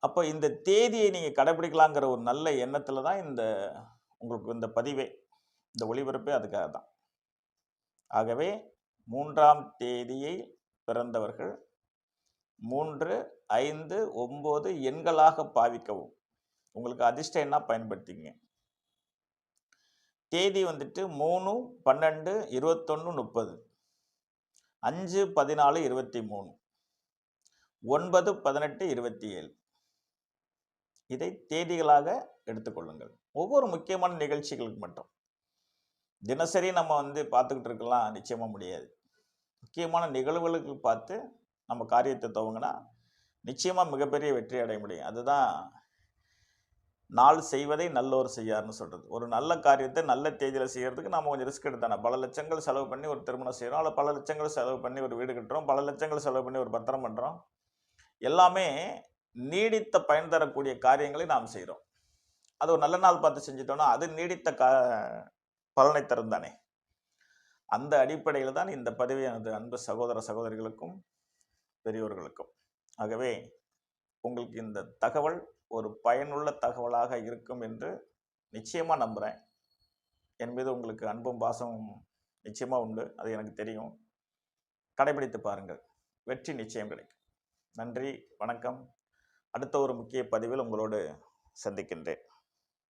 அப்போ இந்த தேதியை நீங்க கடைபிடிக்கலாங்கிற ஒரு நல்ல எண்ணத்துல தான் உங்களுக்கு இந்த பதிவே, இந்த ஒளிபரப்பே அதுக்காக தான். ஆகவே 3ஆம் தேதியை பிறந்தவர்கள் 3, 5, 9 எண்களாக பாவிக்கவும். உங்களுக்கு அதிர்ஷ்ட எண்ணா பயன்படுத்திக்கங்க. தேதி வந்துட்டு 3, 12, 21, 30. 5, 14, 23. 9, 18, 27. இதை தேதிகளாக எடுத்துக்கொள்ளுங்கள். ஒவ்வொரு முக்கியமான நிகழ்ச்சிகளுக்கு மட்டும். தினசரி நம்ம பார்த்துக்கிட்டு இருக்கலாம் நிச்சயமா முடியாது. முக்கியமான நிகழ்வுகளுக்கு பார்த்து நம்ம காரியத்தை துவங்கினா நிச்சயமா மிகப்பெரிய வெற்றி அடைய முடியும். அதுதான் நாள் செய்வதை நல்லோர் செய்யார்னு சொல்றது. ஒரு நல்ல காரியத்தை நல்ல தேதியில செய்யறதுக்கு நாம கொஞ்சம் ரிஸ்க் எடுத்தானே. பல லட்சங்கள் செலவு பண்ணி ஒரு திருமணம் செய்றோம். அல்ல பல லட்சங்கள் செலவு பண்ணி ஒரு வீடு கட்டுறோம். பல லட்சங்கள் செலவு பண்ணி ஒரு பத்திரம் பண்றோம். எல்லாமே நீடித்த பயன் தரக்கூடிய காரியங்களை நாம் செய்றோம். அது ஒரு நல்ல நாள் பார்த்து செஞ்சுட்டோம்னா, அது நீடித்த பலனை தரும் தானே. அந்த அடிப்படையில் தான் இந்த பதிவை எனது அன்பு சகோதர சகோதரிகளுக்கும் பெரியோர்களுக்கும். ஆகவே உங்களுக்கு இந்த தகவல் ஒரு பயனுள்ள தகவலாக இருக்கும் என்று நிச்சயமா நம்புறேன். என் மீது உங்களுக்கு அன்பும் பாசமும் நிச்சயமா உண்டு. அது எனக்கு தெரியும். கடைபிடித்து பாருங்கள். வெற்றி நிச்சயம் கிடைக்கும். நன்றி, வணக்கம். அடுத்த ஒரு முக்கிய பதிவில் உங்களோடு சந்திக்கின்றேன்.